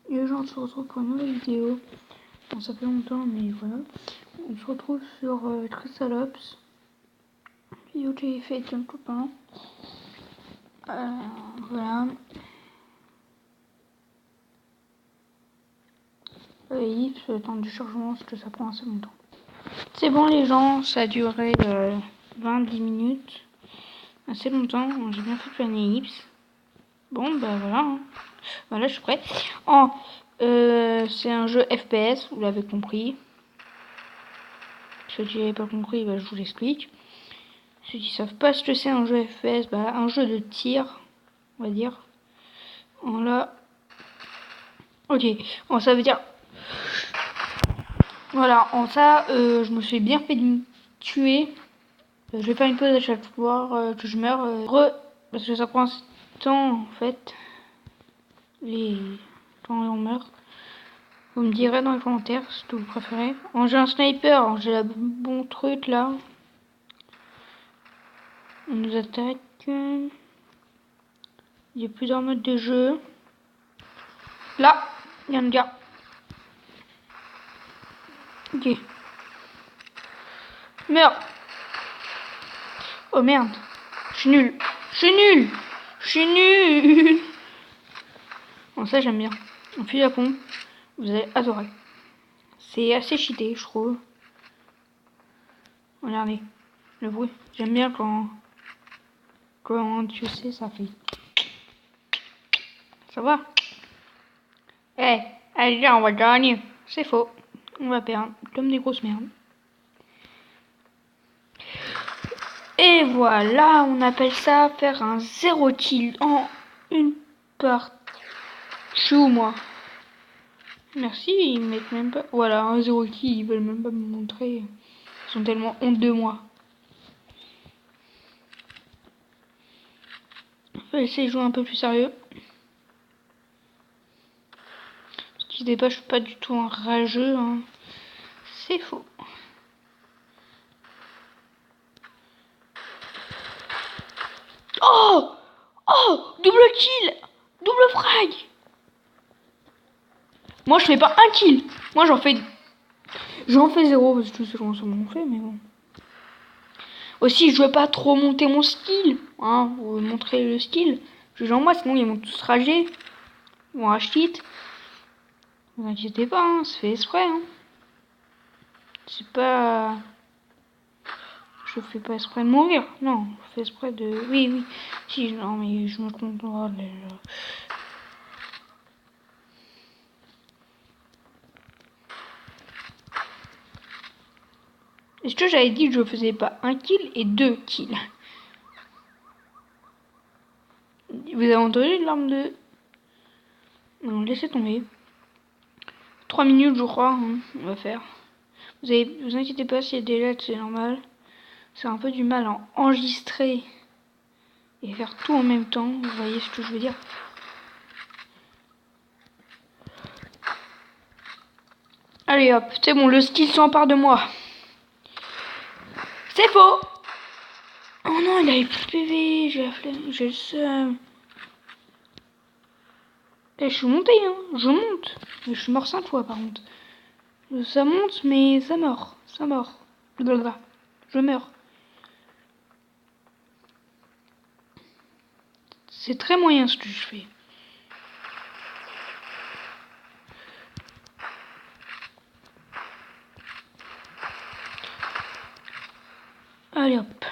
Et les gens, on se retrouve pour une nouvelle vidéo. Bon, ça fait longtemps, mais voilà. On se retrouve sur Trisalops. Vidéo que j'ai fait avec un copain. Voilà. Ellipse, le temps du chargement, parce que ça prend assez longtemps. C'est bon les gens, ça a duré 20-10 minutes. Assez longtemps, j'ai bien fait une ellipse. Bon, bah voilà. Hein. Voilà, je suis prêt. C'est un jeu FPS, vous l'avez compris. Ceux qui n'avaient pas compris, bah, je vous l'explique. Ceux qui savent pas ce que c'est un jeu FPS, bah, un jeu de tir, on va dire. Là, ok. Bon, ça veut dire, voilà. En ça, je me suis bien fait tuer. Je vais faire une pause à chaque fois que je meurs. Parce que ça prend ce temps en fait. Quand on meurt. Vous me direz dans les commentaires ce que vous préférez. J'ai un sniper, j'ai la bon truc là. On nous attaque. Il y a plusieurs modes de jeu. Là, il y a un gars. Ok. Meurs. Oh merde. Je suis nul. Je suis nul. Je suis nul. Bon, ça j'aime bien. Un fusil à pompe. Vous allez adorer. C'est assez cheaté, je trouve. Regardez. Le bruit. J'aime bien quand tu sais, ça fait. Ça va? Eh, allez, on va gagner. C'est faux. On va perdre. Comme des grosses merdes. Et voilà, on appelle ça faire un 0 kill en une partie. Je suis où, moi? Merci, ils mettent même pas. Voilà, un 0 kill, ils veulent même pas me montrer. Ils sont tellement honte de moi. On va essayer de jouer un peu plus sérieux. Je dis pas, je suis pas du tout un rageux. Hein. C'est faux. Oh! Oh! Double kill! Double frag! Moi, je fais pas un kill. Moi, j'en fais 0 parce que je sais comment ça m'en fait, mais bon. Aussi, je veux pas trop monter mon skill. Hein, vous montrer le skill. Je genre moi, sinon ils vont tous rager. Ils vont acheter. Ne vous inquiétez pas, hein, c'est fait exprès. Hein. C'est pas. Je fais pas exprès de mourir. Non, je fais exprès de. Oui, oui. Si, non, mais je me compte. Oh, est-ce que j'avais dit que je faisais pas un kill et 2 kills? Vous avez entendu l'arme de. Non, laissez tomber. 3 minutes, je crois, hein, on va faire. Vous inquiétez pas s'il y a des lettres, c'est normal. C'est un peu du mal à enregistrer et faire tout en même temps. Vous voyez ce que je veux dire? Allez hop, c'est bon, le skill s'empare de moi. C'est faux! Oh non, il avait plus de PV, j'ai le seum. Et je suis monté, hein, je monte. Mais je suis mort 5 fois par contre. Ça monte, mais ça meurt. Ça meurt. Blablabla. Je meurs. C'est très moyen ce que je fais. Allez hop.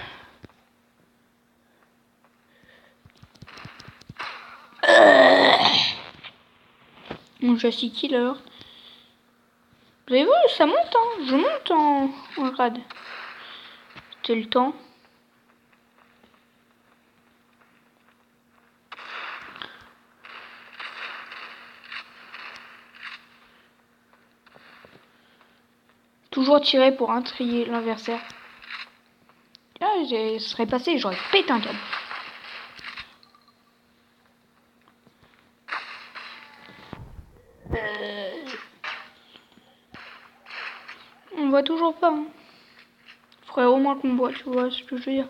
Mon châssis killer. Vous avez vu, ça monte, hein. Je monte en grade. C'était le temps. Toujours tirer pour intriguer l'adversaire. Ah, ce serait passé, j'aurais pété un câble. On voit toujours pas. Hein. Faudrait au moins qu'on voit, tu vois ce que je veux dire.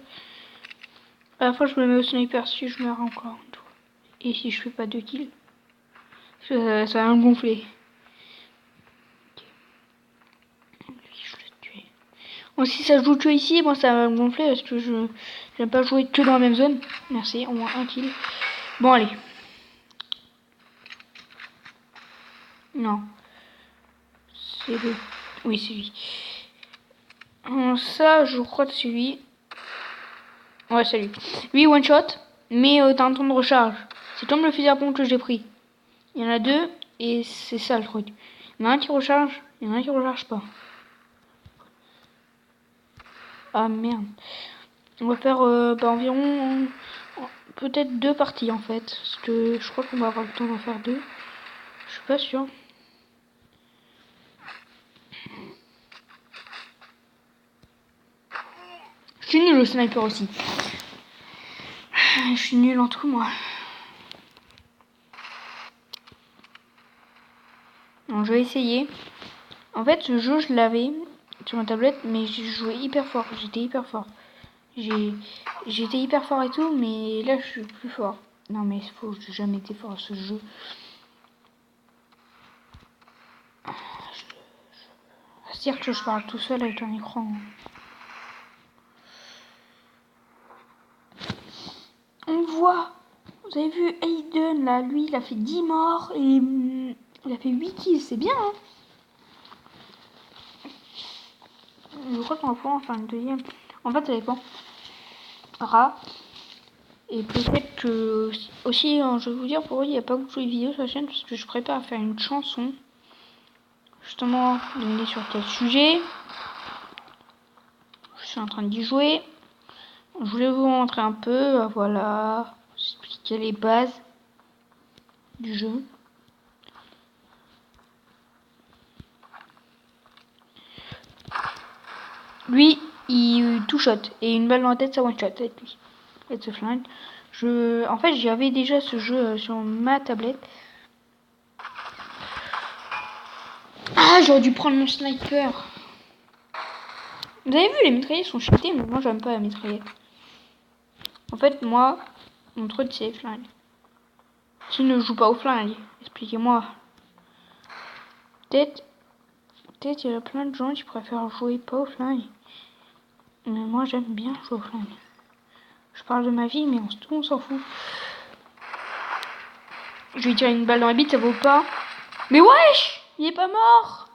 À la fois, je me mets au sniper si je meurs encore. Et si je fais pas 2 kills. Ça va me gonfler. Je l'ai tué. Bon, si ça joue que ici, bon, ça va me gonfler parce que je n'aime pas jouer que dans la même zone. Merci, au moins un kill. Bon, allez. Non. C'est le... Oui, c'est lui. Ça, je crois que c'est lui. Ouais, c'est lui. Lui, one shot, mais t'as un temps de recharge. C'est comme le fusil à pompe que j'ai pris. Il y en a deux, et c'est ça le truc. Il y en a un qui recharge, il y en a un qui recharge pas. Ah merde. On va faire environ peut-être 2 parties en fait. Parce que je crois qu'on va avoir le temps d'en faire 2. Je suis pas sûr. Je suis nul au sniper aussi. Je suis nul en tout moi. Donc je vais essayer. En fait ce jeu je l'avais sur ma tablette mais j'ai joué hyper fort. J'étais hyper fort. J'étais hyper fort et tout mais là je suis plus fort. Non mais c'est faux, j'ai jamais été fort à ce jeu. C'est-à-dire que je parle tout seul avec un écran. On voit. Vous avez vu Aiden là, lui il a fait 10 morts et il a fait 8 kills, c'est bien hein. Je crois qu'on va pouvoir en faire une deuxième. En fait ça dépend. Et peut-être que aussi, je vais vous dire pour eux, il n'y a pas beaucoup de vidéos sur la chaîne parce que je prépare à faire une chanson. Justement, donner sur quel sujet. Je suis en train d'y jouer. Je voulais vous montrer un peu, voilà, vous expliquer les bases du jeu. Lui, il tout shot et une balle dans la tête, ça one shot avec lui. Avec ce flingue. En fait, j'avais déjà ce jeu sur ma tablette. Ah, j'aurais dû prendre mon sniper. Vous avez vu, les mitraillettes sont cheatées, mais moi j'aime pas la mitraillette. En fait, moi, mon truc c'est les flingues. Qui ne joue pas aux flingues? Expliquez-moi. Peut-être il y a plein de gens qui préfèrent jouer pas aux flingues. Mais moi j'aime bien jouer aux flingues. Je parle de ma vie, mais on s'en fout. Je vais tirer une balle dans la bite, ça vaut pas. Mais wesh! Il est pas mort!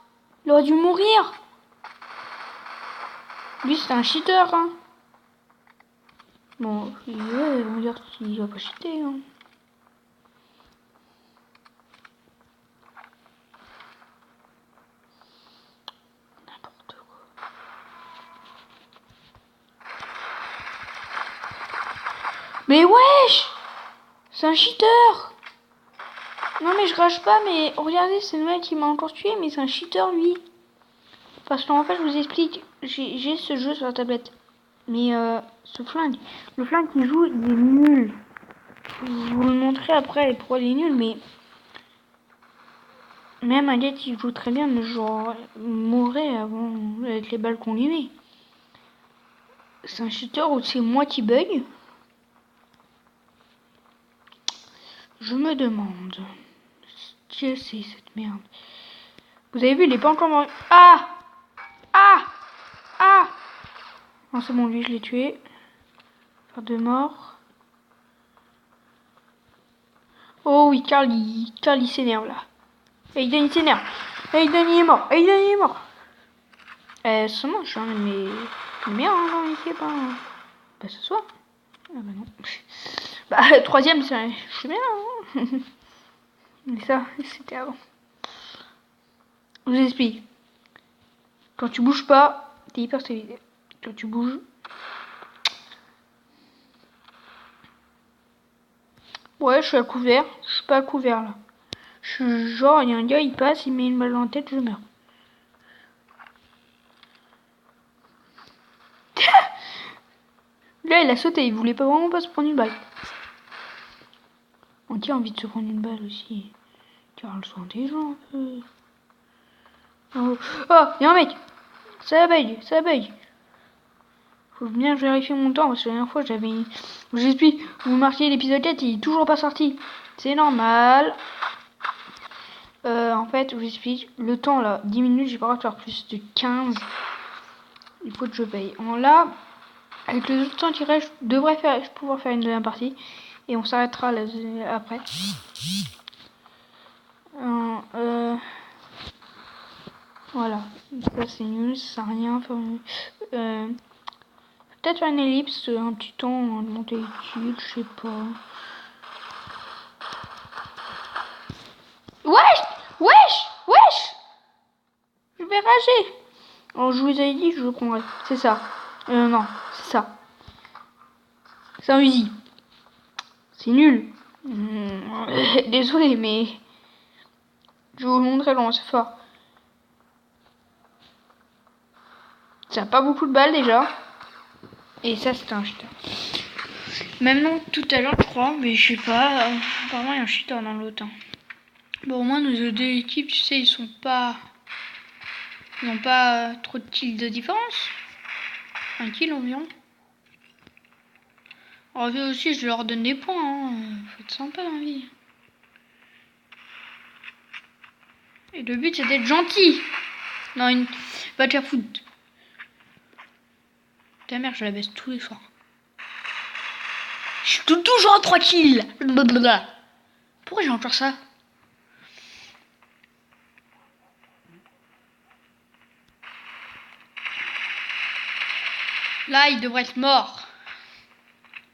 Il aurait dû mourir! Lui c'est un cheater, hein. Bon, ouais, on va dire qu'il va pas cheater, hein. N'importe quoi. Mais wesh! C'est un cheater! Non mais je rage pas, mais regardez, c'est le mec qui m'a encore tué, mais c'est un cheater lui. Parce qu'en fait, je vous explique, j'ai ce jeu sur la tablette. Mais ce flingue, le flingue qui joue, il est nul. Je vous le montrerai après pourquoi il est nul, mais même un gars qui joue très bien, mais genre mourrait avant avec les balles qu'on lui met. C'est un cheater ou c'est moi qui bug? Je me demande. Qu'est-ce que c'est cette merde? Vous avez vu, il est pas encore mort. Ah! Ah! Ah! Non, c'est bon, lui, je l'ai tué. Faire 2 morts. Oh oui, Carl, il s'énerve là. Aiden, il s'énerve. Aiden, il est mort. Aiden, il est mort. Seulement, je suis un de mes meilleurs hein, dans l'équipe. Hein. Bah, ce soir. Ah bah non. Bah, troisième, je suis bien. Hein. Mais ça, c'était avant. Je vous explique. Quand tu bouges pas, t'es hyper stabilisé. Quand tu bouges. Ouais, je suis à couvert. Je suis pas à couvert là. Genre, il y a un gars, il passe, il met une balle dans la tête, je meurs. Là, il a sauté, il voulait pas vraiment pas se prendre une balle. On a envie de se prendre une balle aussi. Tu as le soin des gens un peu. Oh, il y a un mec. Ça bug, ça bug. Faut bien vérifier mon temps parce que la dernière fois j'avais. J'explique, vous marquez l'épisode 4, il est toujours pas sorti. C'est normal. En fait, je vous explique. Le temps là, 10 minutes, j'ai pas le droit de faire plus de 15. Il faut que je paye. Là, avec le temps tiré, je devrais pouvoir faire une deuxième partie. Et on s'arrêtera après. Voilà. Ça c'est nul, ça sert à rien. Peut-être faire une ellipse, un petit temps de monter utile, je sais pas. Wesh! Wesh! Wesh! Je vais rager. Alors je vous avais dit que je le prendrais. C'est ça. Non, c'est ça. C'est un Uzi. C'est nul. Désolé, mais je vais vous le montrer loin, c'est fort. Ça a pas beaucoup de balles déjà. Et ça, c'est un cheater. Même non, tout à l'heure, je crois, mais je sais pas. Apparemment, il y a un cheater dans l'autre. Bon, au moins, nos deux équipes, tu sais, ils n'ont pas trop de kills de différence. Un kill environ. En vrai aussi, je leur donne des points. Faut être sympa dans la vie. Et le but, c'est d'être gentil. Non, va te faire foutre. Ta mère, je la baisse tous les soirs. Je suis toujours à 3 kills. Blablabla. Pourquoi j'ai encore ça? Là, il devrait être mort.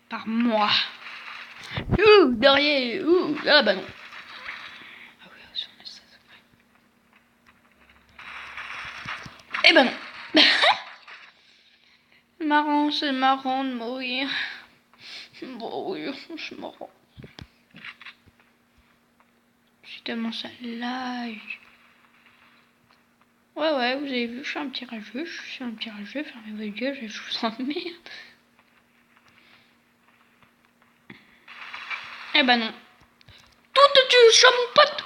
Par moi. Ouh, derrière. Ouh, ah bah non. Ah oui, on a ça, eh ben non. Marrant, c'est marrant de mourir. Bon oui, c'est marrant. C'est tellement ça like. Ouais, vous avez vu, je suis un petit rageux, fermez votre gueule, je vous emmerde. Eh ben non. Tout te touche, mon pote.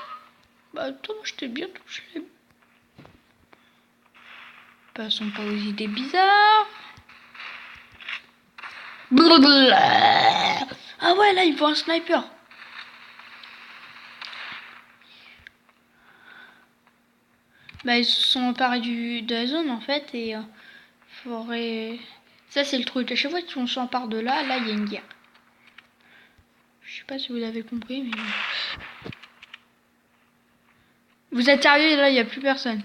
Bah toi, je t'ai bien touché. Passons pas aux idées bizarres. Blablabla. Ah ouais, là, il faut un sniper. Bah, ils se sont emparés de la zone, en fait, et faudrait... Ça, c'est le truc. À chaque fois qu'on s'empare de là, il y a une guerre. Je sais pas si vous avez compris, mais... Vous êtes sérieux, là, il n'y a plus personne.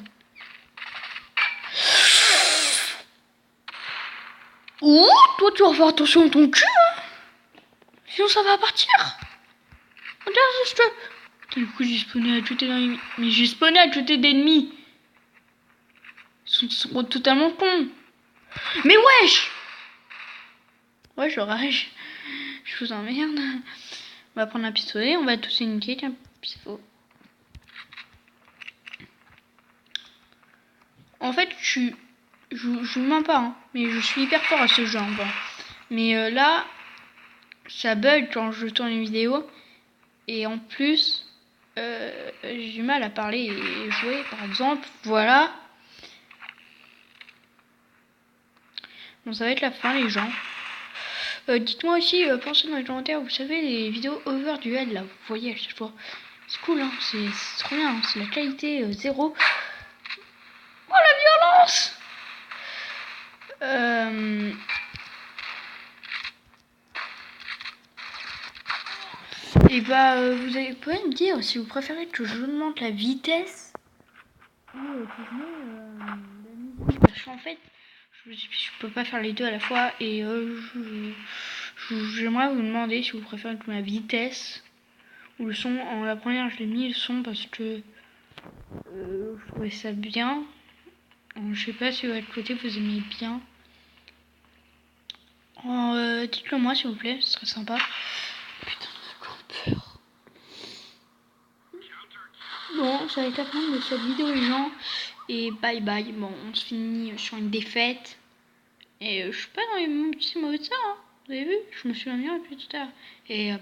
Ouh, toi, tu vas faire attention à ton cul, hein. Sinon, ça va partir. Regarde, juste... Putain, du coup, j'ai spawné à côté d'ennemis. Mais j'ai spawné à côté d'ennemis. Ils sont totalement cons. Mais wesh! Ouais, je rage. Je vous emmerde. On va prendre un pistolet, on va tous niquer. Tiens, c'est faux. En fait, je mens pas, hein, mais je suis hyper fort à ce jeu. Bon. Mais là, ça bug quand je tourne une vidéo. Et en plus, j'ai du mal à parler et jouer, par exemple. Voilà. Bon, ça va être la fin, les gens. Dites-moi aussi, pensez dans les commentaires, vous savez, les vidéos overduel, là, vous voyez à chaque fois. C'est cool, hein, c'est trop bien, hein, c'est la qualité 0. Oh, la violence! Et bah, vous pouvez me dire si vous préférez que je augmente la vitesse ou que je mets la musique. Parce qu'en fait, je peux pas faire les deux à la fois. Et j'aimerais vous demander si vous préférez que je mette la vitesse ou le son. En la première, je l'ai mis le son parce que je trouvais ça bien. Je sais pas si de votre côté vous aimez bien. Dites-le moi s'il vous plaît, ce serait sympa. Putain, j'ai encore peur. Bon, ça va être la fin de cette vidéo les gens. Et bye bye. Bon, on se finit sur une défaite. Et je suis pas dans les petits mauvais ça, hein. Vous avez vu, je me suis amélioré depuis tout à l'heure. Et bye.